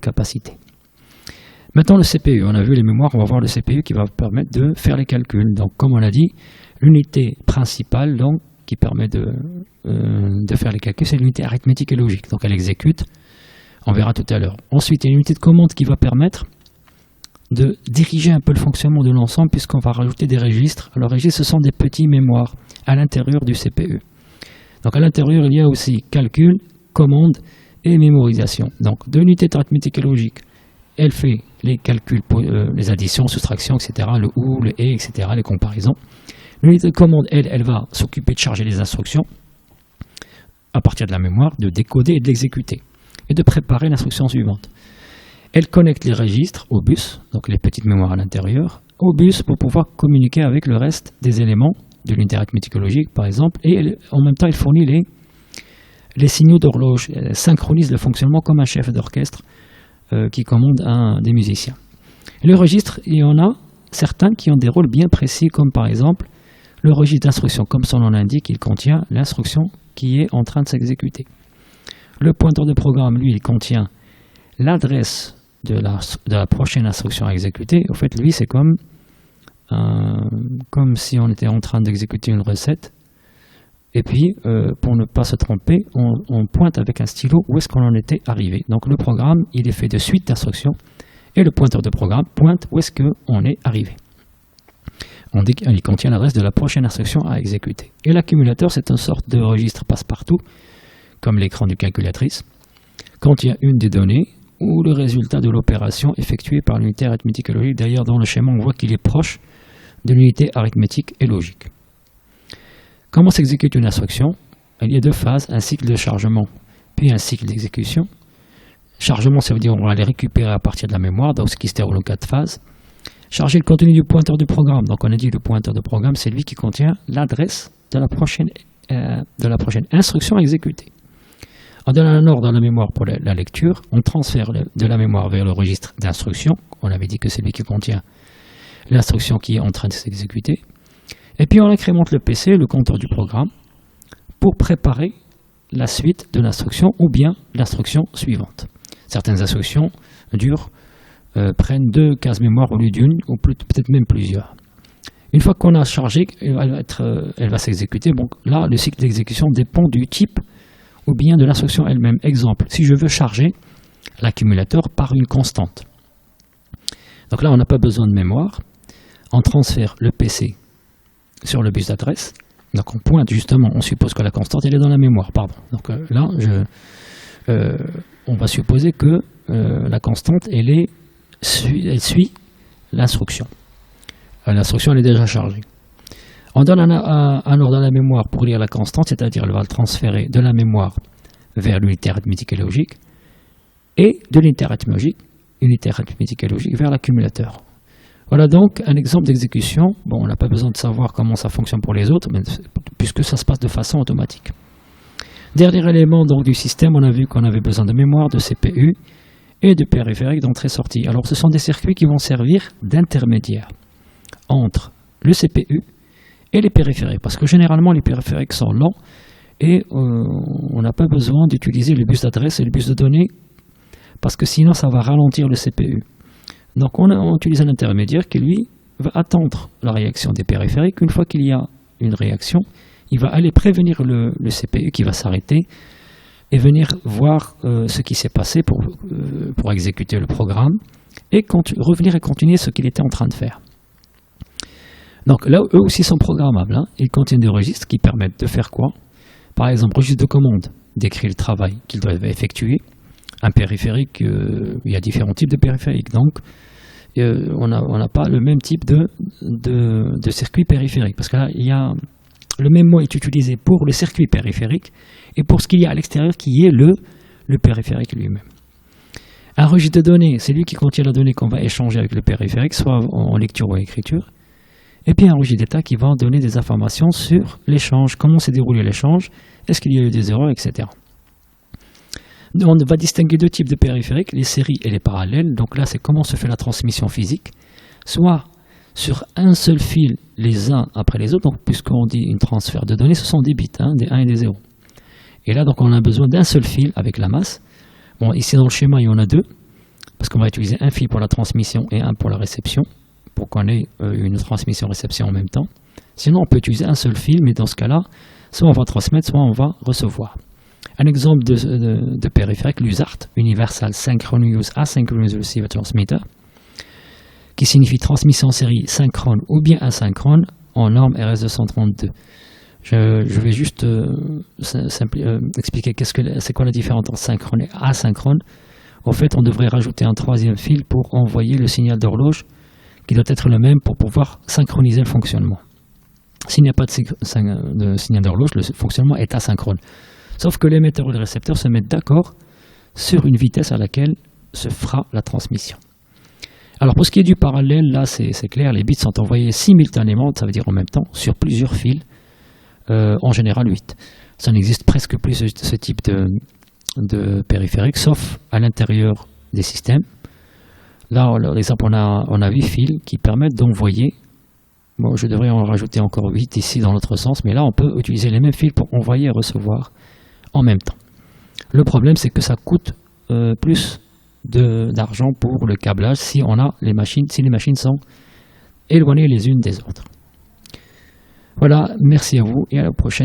capacité. Maintenant le CPU, on a vu les mémoires, on va voir le CPU qui va permettre de faire les calculs. Donc comme on a dit, l'unité principale donc, qui permet de faire les calculs, c'est l'unité arithmétique et logique. Donc elle exécute, on verra tout à l'heure. Ensuite, il y a une unité de commande qui va permettre de diriger un peu le fonctionnement de l'ensemble puisqu'on va rajouter des registres. Alors les registres, ce sont des petits mémoires à l'intérieur du CPU. Donc à l'intérieur, il y a aussi calcul, commande et mémorisation. Donc de l'unité arithmétique et logique, elle fait les calculs, les additions, soustractions, etc., le OU, le ET, etc., les comparaisons. L'unité de commande, elle va s'occuper de charger les instructions à partir de la mémoire, de décoder et de l'exécuter, et de préparer l'instruction suivante. Elle connecte les registres au bus, donc les petites mémoires à l'intérieur, au bus pour pouvoir communiquer avec le reste des éléments de l'unité arithmétique et logique, par exemple, et en même temps, elle fournit les signaux d'horloge, elle synchronise le fonctionnement comme un chef d'orchestre qui commande des musiciens. Et le registre, il y en a certains qui ont des rôles bien précis, comme par exemple le registre d'instruction, comme son nom l'indique, il contient l'instruction qui est en train de s'exécuter. Le pointeur de programme, lui, il contient l'adresse de la prochaine instruction à exécuter. En fait, lui, c'est comme si on était en train d'exécuter une recette. Et puis, pour ne pas se tromper, on pointe avec un stylo où est-ce qu'on en était arrivé. Donc le programme, il est fait de suites d'instructions. Et le pointeur de programme pointe où est-ce qu'on est arrivé. On dit qu'il contient l'adresse de la prochaine instruction à exécuter. Et l'accumulateur, c'est une sorte de registre passe-partout, comme l'écran du calculatrice, contient une des données ou le résultat de l'opération effectuée par l'unité arithmétique et logique. D'ailleurs, dans le schéma, on voit qu'il est proche de l'unité arithmétique et logique. Comment s'exécute une instruction? Il y a deux phases, un cycle de chargement, puis un cycle d'exécution. Chargement, ça veut dire qu'on va les récupérer à partir de la mémoire, donc ce qui se déroule en 4 phases. Charger le contenu du pointeur du programme. Donc on a dit le pointeur de programme, c'est lui qui contient l'adresse de la prochaine instruction à exécuter. En donnant un ordre dans la mémoire pour la lecture, on transfère de la mémoire vers le registre d'instruction. On avait dit que c'est lui qui contient l'instruction qui est en train de s'exécuter. Et puis on incrémente le PC, le compteur du programme, pour préparer la suite de l'instruction ou bien l'instruction suivante. Certaines instructions dures prennent 2 cases mémoire au lieu d'une, ou peut-être même plusieurs. Une fois qu'on a chargé, elle va s'exécuter. Bon, là, le cycle d'exécution dépend du type ou bien de l'instruction elle-même. Exemple, si je veux charger l'accumulateur par une constante. Donc là, on n'a pas besoin de mémoire. On transfère le PC sur le bus d'adresse. Donc on pointe justement, on suppose que la constante, elle est dans la mémoire. Pardon. Donc là, on va supposer que la constante, elle suit l'instruction. L'instruction, elle est déjà chargée. On donne un ordre à la mémoire pour lire la constante, c'est-à-dire elle va le transférer de la mémoire vers l'unité arithmétique et logique, et de l'unité arithmétique et logique vers l'accumulateur. Voilà donc un exemple d'exécution. Bon, on n'a pas besoin de savoir comment ça fonctionne pour les autres, mais puisque ça se passe de façon automatique. Dernier élément donc, du système, on a vu qu'on avait besoin de mémoire, de CPU et de périphériques d'entrée-sortie. Alors ce sont des circuits qui vont servir d'intermédiaire entre le CPU et les périphériques, parce que généralement les périphériques sont lents et on n'a pas besoin d'utiliser le bus d'adresse et le bus de données, parce que sinon ça va ralentir le CPU. Donc on utilise un intermédiaire qui lui va attendre la réaction des périphériques. Une fois qu'il y a une réaction, il va aller prévenir le CPU qui va s'arrêter et venir voir ce qui s'est passé pour exécuter le programme et revenir et continuer ce qu'il était en train de faire. Donc là, eux aussi sont programmables. Ils contiennent des registres qui permettent de faire quoi? Par exemple, registre de commande décrit le travail qu'ils doivent effectuer. Un périphérique, il y a différents types de périphériques. Donc, on n'a pas le même type de circuit périphérique. Parce que là, le même mot est utilisé pour le circuit périphérique et pour ce qu'il y a à l'extérieur qui est le périphérique lui-même. Un registre de données, c'est lui qui contient la donnée qu'on va échanger avec le périphérique, soit en lecture ou en écriture. Et puis un registre d'état qui va donner des informations sur l'échange, comment s'est déroulé l'échange, est-ce qu'il y a eu des erreurs, etc. On va distinguer 2 types de périphériques, les séries et les parallèles. Donc là, c'est comment se fait la transmission physique, soit sur un seul fil, les uns après les autres. Donc puisqu'on dit une transfert de données, ce sont des bits, des 1 et des 0. Et là, donc, on a besoin d'un seul fil avec la masse. Bon, ici dans le schéma, il y en a 2. parce qu'on va utiliser un fil pour la transmission et un pour la réception, pour qu'on ait une transmission-réception en même temps. Sinon, on peut utiliser un seul fil, mais dans ce cas-là, soit on va transmettre, soit on va recevoir. Un exemple de périphérique, l'USART, Universal Synchronous Asynchronous Receiver Transmitter, qui signifie transmission en série synchrone ou bien asynchrone en norme RS232. Je vais juste expliquer c'est quoi la différence entre synchrone et asynchrone. En fait, on devrait rajouter un troisième fil pour envoyer le signal d'horloge qui doit être le même pour pouvoir synchroniser le fonctionnement. S'il n'y a pas de signal d'horloge, le fonctionnement est asynchrone. Sauf que l'émetteur et le récepteur se mettent d'accord sur une vitesse à laquelle se fera la transmission. Alors pour ce qui est du parallèle, là c'est clair, les bits sont envoyés simultanément, ça veut dire en même temps, sur plusieurs fils, en général 8. Ça n'existe presque plus ce type de périphérique, sauf à l'intérieur des systèmes. Là, par exemple, on a 8 fils qui permettent d'envoyer. Bon, je devrais en rajouter encore 8 ici dans l'autre sens, mais là on peut utiliser les mêmes fils pour envoyer et recevoir en même temps. Le problème, c'est que ça coûte plus d'argent pour le câblage si les machines sont éloignées les unes des autres. Voilà, merci à vous et à la prochaine.